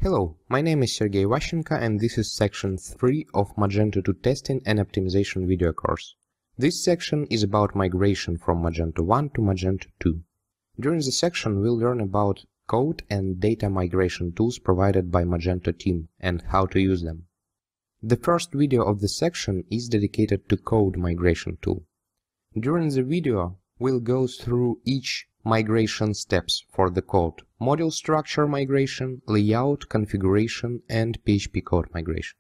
Hello, my name is Sergey Vashchenko and this is section 3 of Magento 2 testing and optimization video course. This section is about migration from Magento 1 to Magento 2. During this section we'll learn about code and data migration tools provided by Magento team and how to use them. The first video of this section is dedicated to code migration tool. During the video we'll go through each migration steps for the code: module structure migration, layout, configuration, and PHP code migration.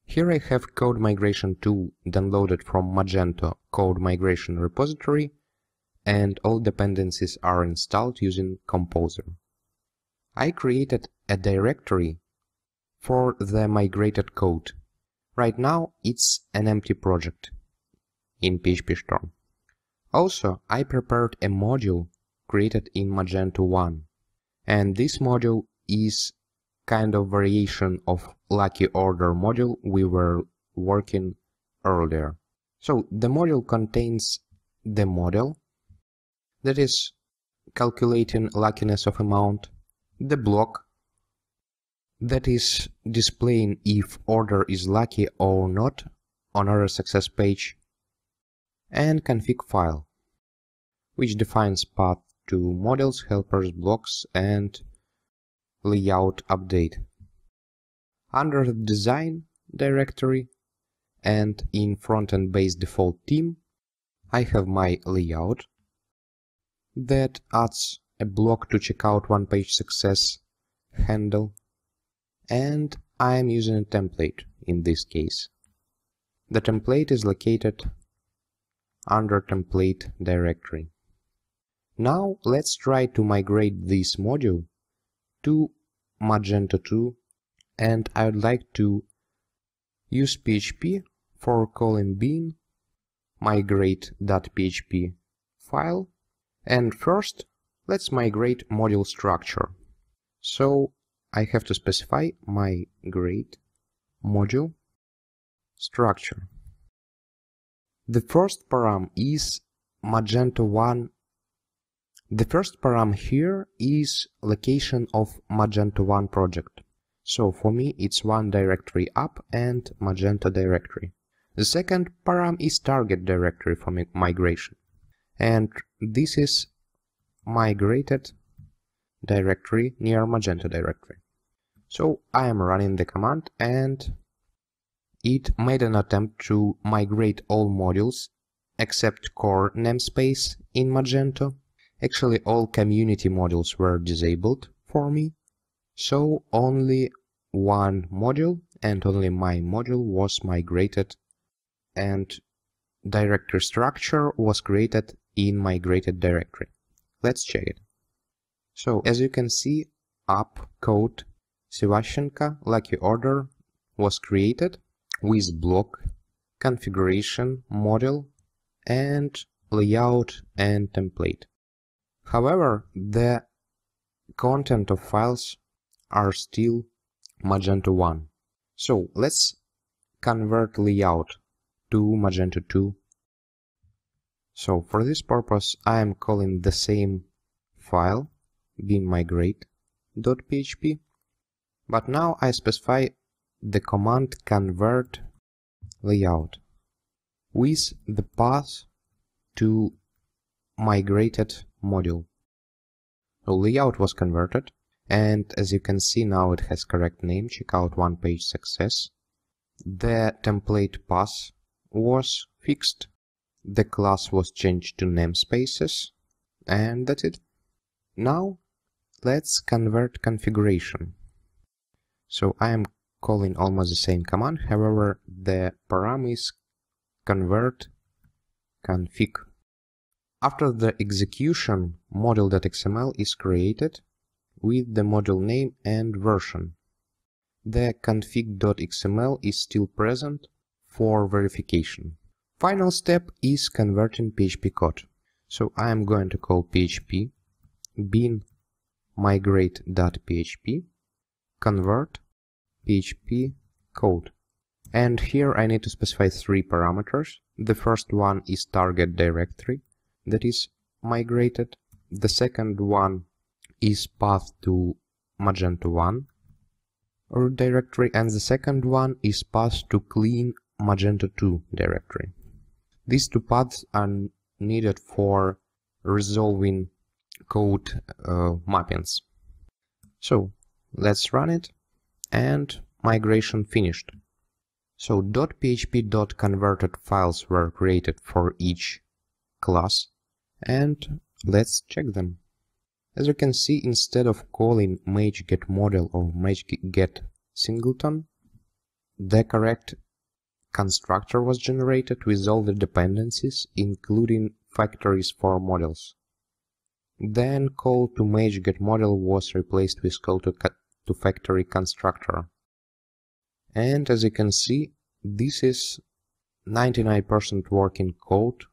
Here I have code migration tool downloaded from Magento code migration repository, and all dependencies are installed using Composer. I created a directory for the migrated code. Right now it's an empty project in PHP Storm. Also, I prepared a module created in Magento 1, and this module is kind of variation of lucky order module we were working earlier. So the module contains the model, that is calculating luckiness of amount, the block, that is displaying if order is lucky or not on our success page, and config file, which defines path to models, helpers, blocks, and layout update. Under the design directory and in front-end base default theme, I have my layout that adds a block to check out one page success handle, and I am using a template in this case. The template is located under template directory. Now let's try to migrate this module to Magento 2, and I would like to use PHP for calling bin migrate.php file. And first let's migrate module structure. So I have to specify migrate module structure. The first param is Magento 1. The first param here is location of Magento 1 project. So for me it's one directory up and Magento directory. The second param is target directory for migration. And this is migrated directory near Magento directory. So I am running the command and it made an attempt to migrate all modules except core namespace in Magento. Actually, all community modules were disabled for me, so only one module and only my module was migrated, and directory structure was created in migrated directory. Let's check it. So as you can see, app code Sevashenko lucky order was created with block, configuration, model, and layout and template. However, the content of files are still Magento 1. So let's convert layout to Magento 2. So for this purpose I am calling the same file bin migrate.php, but now I specify the command convert layout with the path to migrated module. So layout was converted, and as you can see now it has correct name, checkout one page success. The template path was fixed, the class was changed to namespaces, and that's it. Now let's convert configuration. So I am calling almost the same command, however the param is convert config. After the execution, module.xml is created with the module name and version. The config.xml is still present for verification. Final step is converting PHP code. So I am going to call PHP bin migrate.php convert PHP code. And here I need to specify three parameters. The first one is target directory, that is migrated. The second one is path to Magento 1, root directory, and the second one is passed to clean Magento 2 directory. These two paths are needed for resolving code mappings. So let's run it, and migration finished. So .php.converted files were created for each class, and let's check them. As you can see, instead of calling MageGetModel or MageGetSingleton, the correct constructor was generated with all the dependencies, including factories for models. Then call to MageGetModel was replaced with call to factory constructor. And as you can see, this is 99% working code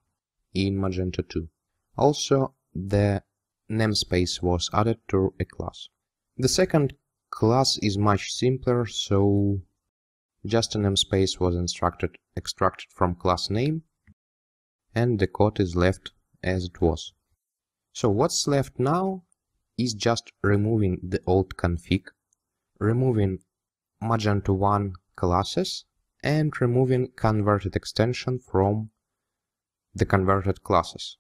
in Magento 2. Also, the namespace was added to a class. The second class is much simpler, so just a namespace was extracted from class name, and the code is left as it was. So what's left now is just removing the old config, removing Magento 1 classes, and removing converted extension from the converted classes.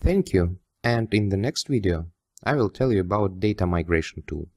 Thank you, and in the next video I will tell you about data migration tool.